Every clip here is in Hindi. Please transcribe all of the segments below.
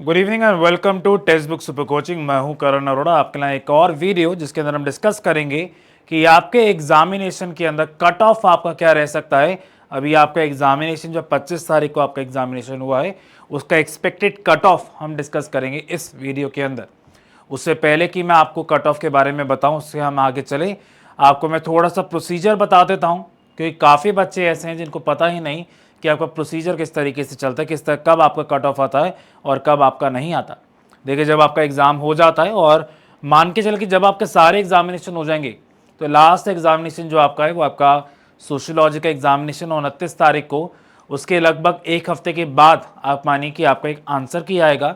Good evening and welcome to textbook super coaching. मैं हूं करण अरोड़ा, आपके लिए एक और वीडियो जिसके अंदर हम डिस्कस करेंगे कि आपके एग्जामिनेशन के अंदर कट ऑफ आपका क्या रह सकता है। अभी आपका एग्जामिनेशन जो 25 तारीख को आपका एग्जामिनेशन हुआ है, उसका एक्सपेक्टेड कट ऑफ हम डिस्कस करेंगे इस वीडियो के अंदर। उससे पहले कि मैं आपको कट ऑफ के बारे में बताऊं, उससे हम आगे चले, आपको मैं थोड़ा सा प्रोसीजर बता देता हूं, क्योंकि काफ़ी बच्चे ऐसे हैं जिनको पता ही नहीं कि आपका प्रोसीजर किस तरीके से चलता है, किस तरह कब आपका कट ऑफ आता है और कब आपका नहीं आता। देखिए, जब आपका एग्ज़ाम हो जाता है और मान के चल कि जब आपके सारे एग्जामिनेशन हो जाएंगे, तो लास्ट एग्जामिनेशन जो आपका है वो आपका सोशियोलॉजी का एग्जामिनेशन 29 तारीख को, उसके लगभग एक हफ्ते के बाद आप मानिए कि आपका एक आंसर की आएगा।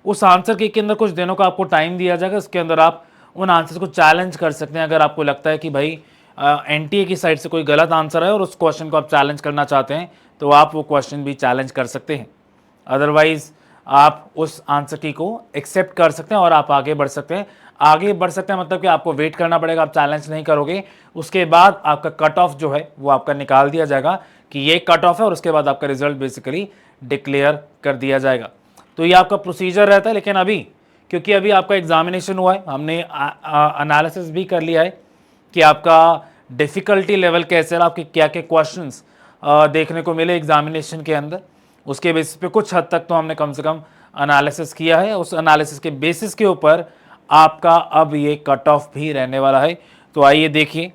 उस आंसर की के अंदर कुछ दिनों का आपको टाइम दिया जाएगा, उसके अंदर आप उन आंसर को चैलेंज कर सकते हैं। अगर आपको लगता है कि भाई एनटीए की साइड से कोई गलत आंसर है और उस क्वेश्चन को आप चैलेंज करना चाहते हैं, तो आप वो क्वेश्चन भी चैलेंज कर सकते हैं। अदरवाइज आप उस आंसर की को एक्सेप्ट कर सकते हैं और आप आगे बढ़ सकते हैं। आगे बढ़ सकते हैं मतलब कि आपको वेट करना पड़ेगा, आप चैलेंज नहीं करोगे। उसके बाद आपका कट ऑफ जो है वो आपका निकाल दिया जाएगा कि ये कट ऑफ है, और उसके बाद आपका रिजल्ट बेसिकली डिक्लेयर कर दिया जाएगा। तो ये आपका प्रोसीजर रहता है। लेकिन अभी क्योंकि अभी आपका एग्जामिनेशन हुआ है, हमने एनालिसिस भी कर लिया है कि आपका डिफ़िकल्टी लेवल कैसे रहा, आपके क्या क्या क्वेश्चंस देखने को मिले एग्जामिनेशन के अंदर। उसके बेसिस पे कुछ हद तक तो हमने कम से कम एनालिसिस किया है। उस एनालिसिस के बेसिस के ऊपर आपका अब ये कट ऑफ भी रहने वाला है। तो आइए देखिए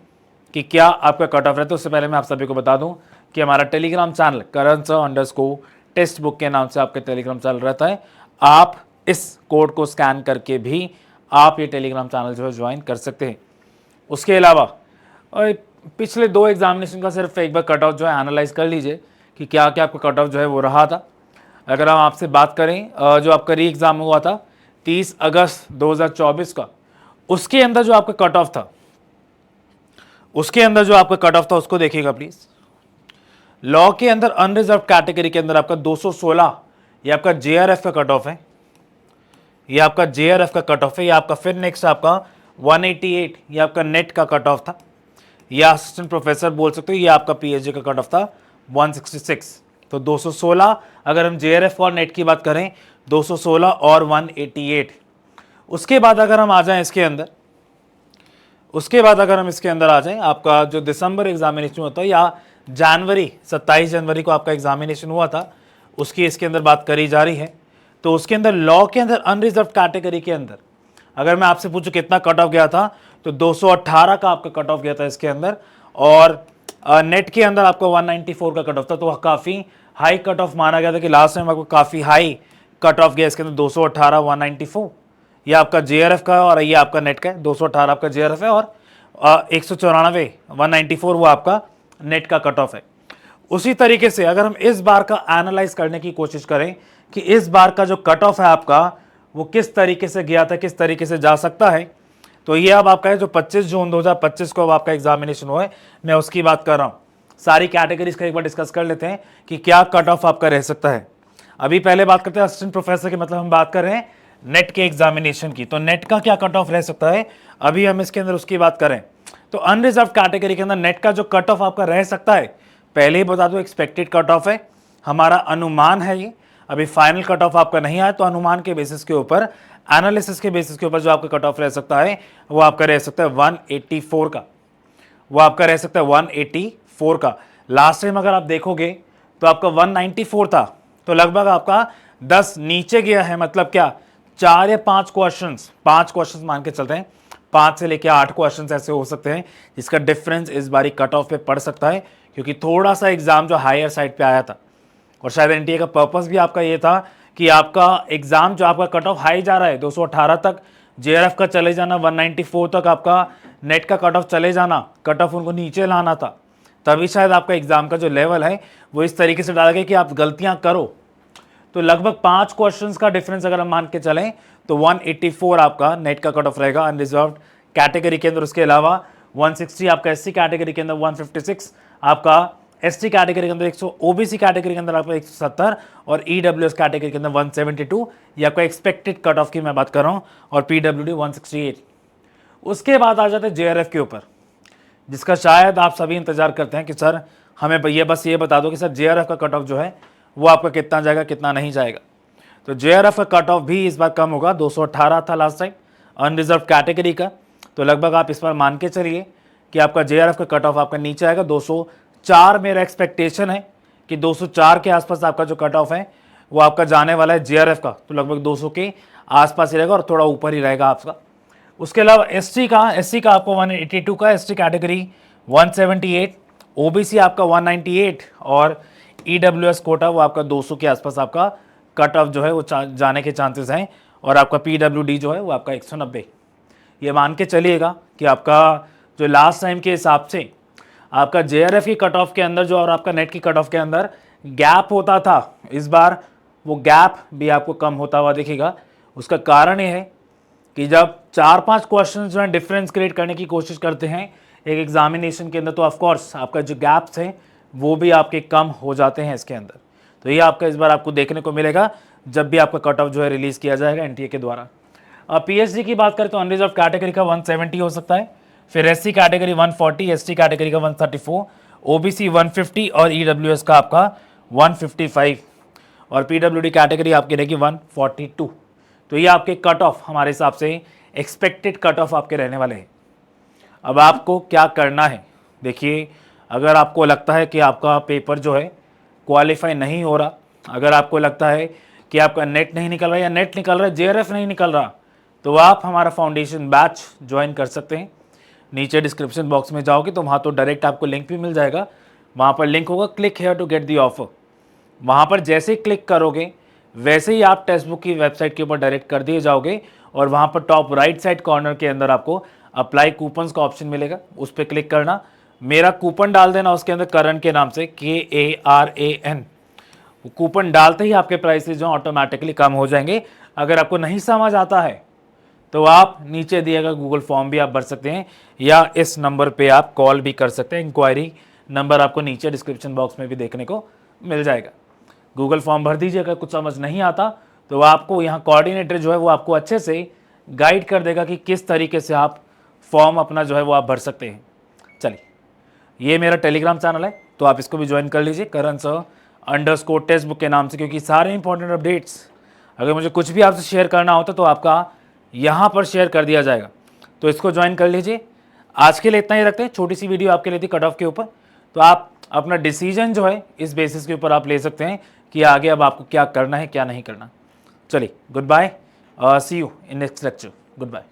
कि क्या आपका कट ऑफ रहता है। उससे पहले मैं आप सभी को बता दूं कि हमारा टेलीग्राम चैनल करण सर अंडरस्कोर टेक्स्ट बुक के नाम से आपका टेलीग्राम चैनल रहता है। आप इस कोड को स्कैन करके भी आप ये टेलीग्राम चैनल जो है ज्वाइन कर सकते हैं। उसके अलावा पिछले दो एग्जामिनेशन का सिर्फ एक बार कट ऑफ जो है एनालाइज कर लीजिए कि क्या क्या आपका कट ऑफ जो है वो रहा था। अगर हम आपसे बात करें, जो आपका री एग्ज़ाम हुआ था 30 अगस्त 2024 का, उसके अंदर जो आपका कट ऑफ था, उसको देखिएगा प्लीज़। लॉ के अंदर अनरिजर्व कैटेगरी के अंदर आपका 216 ये आपका जेआरएफ का कट ऑफ है। ये आपका जेआरएफ का कट ऑफ है। ये आपका फिर नेक्स्ट आपका 188 ये आपका नेट का कट ऑफ था, या असिस्टेंट प्रोफेसर बोल सकते हो। ये आपका पीएचडी का कट ऑफ था 166। तो 216 अगर हम जेआरएफ और नेट की बात करें, 216 और 188। उसके बाद अगर हम आ जाएं इसके अंदर, आ जाएं, आपका जो दिसंबर एग्जामिनेशन होता है या जनवरी 27 जनवरी को आपका एग्जामिनेशन हुआ था, उसकी इसके अंदर बात करी जा रही है। तो उसके अंदर लॉ के अंदर अनरिजर्व कैटेगरी के अंदर अगर मैं आपसे पूछूं कितना कट ऑफ गया था, तो 218 का आपका कट ऑफ गया था इसके अंदर। और नेट के अंदर आपका 194 का कट ऑफ था। तो काफ़ी हाई कट ऑफ माना गया था कि लास्ट टाइम आपको काफ़ी हाई कट ऑफ गया इसके अंदर 218 194। ये आपका जेआरएफ का और ये आपका नेट का है। 218 आपका जेआरएफ है और 194 194 वो आपका नेट का कट ऑफ है। उसी तरीके से अगर हम इस बार का एनालाइज करने की कोशिश करें कि इस बार का जो कट ऑफ है आपका वो किस तरीके से गया था, किस तरीके से जा सकता है, तो ये अब आपका है जो 25 जून 2025 को अब आपका एग्जामिनेशन हुआ है, मैं उसकी बात कर रहा हूँ। सारी कैटेगरीज का एक बार डिस्कस कर लेते हैं कि क्या कट ऑफ आपका रह सकता है। अभी पहले बात करते हैं असिस्टेंट प्रोफेसर की, मतलब हम बात कर रहे हैं नेट के एग्जामिनेशन की। तो नेट का क्या कट ऑफ रह सकता है, अभी हम इसके अंदर उसकी बात करें तो अनरिजर्व कैटेगरी के अंदर नेट का जो कट ऑफ आपका रह सकता है, पहले ही बता दो एक्सपेक्टेड कट ऑफ है, हमारा अनुमान है ये। अभी फाइनल कट ऑफ आपका नहीं आया, तो अनुमान के बेसिस के ऊपर, एनालिसिस के बेसिस के ऊपर जो आपका कट ऑफ रह सकता है वो आपका रह सकता है 184 का। वो आपका रह सकता है 184 का। लास्ट टाइम अगर आप देखोगे तो आपका 194 था, तो लगभग आपका 10 नीचे गया है। मतलब क्या, 4 या 5 क्वेश्चंस मान के चलते हैं, 5 से लेकर 8 क्वेश्चंस ऐसे हो सकते हैं जिसका डिफरेंस इस बारी कट ऑफ पे पड़ सकता है, क्योंकि थोड़ा सा एग्जाम जो हायर साइड पे आया था। और शायद एनटीए का पर्पस भी आपका ये था कि आपका एग्जाम जो आपका कट ऑफ हाई जा रहा है 218 तक, जेआरएफ का चले जाना 194 तक, आपका नेट का कट ऑफ चले जाना, कट ऑफ उनको नीचे लाना था। तभी शायद आपका एग्जाम का जो लेवल है वो इस तरीके से डाला गया कि आप गलतियां करो। तो लगभग 5 क्वेश्चंस का डिफरेंस अगर हम मान के चलें तो 184 आपका नेट का कट ऑफ रहेगा अनरिजर्व कैटेगरी के अंदर। उसके अलावा 160 आपका एससी कैटेगरी के अंदर, 156 आपका एसटी कैटेगरी के अंदर, 100 ओबीसी कैटेगरी के अंदर आपका 170 और ईडब्ल्यूएस कैटेगरी के अंदर 172। ये आपका एक्सपेक्टेड कट ऑफ की मैं बात कर रहा हूँ, और पीडब्ल्यूडी 168। उसके बाद आ जाते हैं जेआरएफ के ऊपर, जिसका शायद आप सभी इंतजार करते हैं कि सर हमें भैया बस ये बता दो कि सर जेआरएफ का कट ऑफ जो है वो आपका कितना जाएगा, कितना नहीं जाएगा। तो JRF का कट ऑफ भी इस बार कम होगा, 218 था लास्ट टाइम अनरिजर्व कैटेगरी का। तो लगभग आप इस बार मान के चलिए कि आपका JRF का कट ऑफ आपका नीचे आएगा 204। मेरा एक्सपेक्टेशन है कि 204 के आसपास आपका जो कट ऑफ है वो आपका जाने वाला है JRF का, तो लगभग 200 के आसपास ही रहेगा और थोड़ा ऊपर ही रहेगा आपका। उसके अलावा SC का आपको 182 का, ST कैटेगरी 178, OBC आपका 198 और EWS कोटा वो आपका 200 के आसपास आपका कट ऑफ जो है वो जाने के चांसेस हैं। और आपका PWD जो है वो आपका 190। ये मान के चलिएगा कि आपका जो लास्ट टाइम के हिसाब से आपका JRF की कट ऑफ के अंदर जो और आपका नेट की कट ऑफ के अंदर गैप होता था, इस बार वो गैप भी आपको कम होता हुआ दिखेगा। उसका कारण ये है कि जब 4-5 क्वेश्चन जो है डिफरेंस क्रिएट करने की कोशिश करते हैं एक एग्जामिनेशन के अंदर, तो ऑफकोर्स आपका जो गैप्स हैं वो भी आपके कम हो जाते हैं इसके अंदर। तो ये आपका इस बार आपको देखने को मिलेगा जब भी आपका कट ऑफ जो है रिलीज़ किया जाएगा NTA के द्वारा। अब PhD की बात करें तो अनरिजर्व कैटेगरी का 170 हो सकता है, फिर SC कैटेगरी 140, ST कैटेगरी का 134, OBC 150 और EWS का आपका 155 और PWD कैटेगरी आपकी रहेगी 142। तो ये आपके कट ऑफ हमारे हिसाब से एक्सपेक्टेड कट ऑफ आपके रहने वाले हैं। अब आपको क्या करना है, देखिए अगर आपको लगता है कि आपका पेपर जो है क्वालिफाई नहीं हो रहा, अगर आपको लगता है कि आपका नेट नहीं निकल रहा या नेट निकल रहा है JRF नहीं निकल रहा, तो आप हमारा फाउंडेशन बैच ज्वाइन कर सकते हैं। नीचे डिस्क्रिप्शन बॉक्स में जाओगे तो वहाँ तो डायरेक्ट आपको लिंक भी मिल जाएगा, वहाँ पर लिंक होगा click here to get the offer. वहाँ पर जैसे ही क्लिक करोगे वैसे ही आप टेक्स्ट बुक की वेबसाइट के ऊपर डायरेक्ट कर दिए जाओगे और वहाँ पर टॉप राइट साइड कॉर्नर के अंदर आपको अप्लाई कूपन्स का ऑप्शन मिलेगा, उस पर क्लिक करना, मेरा कूपन डाल देना उसके अंदर करण के नाम से KARAN। कूपन डालते ही आपके प्राइसेस जो ऑटोमेटिकली कम हो जाएंगे। अगर आपको नहीं समझ आता है तो आप नीचे दिए गए गूगल फॉर्म भी आप भर सकते हैं या इस नंबर पे आप कॉल भी कर सकते हैं। इंक्वायरी नंबर आपको नीचे डिस्क्रिप्शन बॉक्स में भी देखने को मिल जाएगा। गूगल फॉर्म भर दीजिए। अगर कुछ समझ नहीं आता तो आपको यहाँ कोऑर्डिनेटर जो है वो आपको अच्छे से गाइड कर देगा कि किस तरीके से आप फॉर्म अपना जो है वो आप भर सकते हैं। चलिए, ये मेरा टेलीग्राम चैनल है तो आप इसको भी ज्वाइन कर लीजिए, करण सर _ टेक्स्ट बुक के नाम से, क्योंकि सारे इंपॉर्टेंट अपडेट्स अगर मुझे कुछ भी आपसे शेयर करना होता तो आपका यहाँ पर शेयर कर दिया जाएगा, तो इसको ज्वाइन कर लीजिए। आज के लिए इतना ही रखते हैं, छोटी सी वीडियो आपके लिए थी कट ऑफ के ऊपर, तो आप अपना डिसीजन जो है इस बेसिस के ऊपर आप ले सकते हैं कि आगे अब आपको क्या करना है क्या नहीं करना। चलिए, good bye, see you in next lecture, good bye.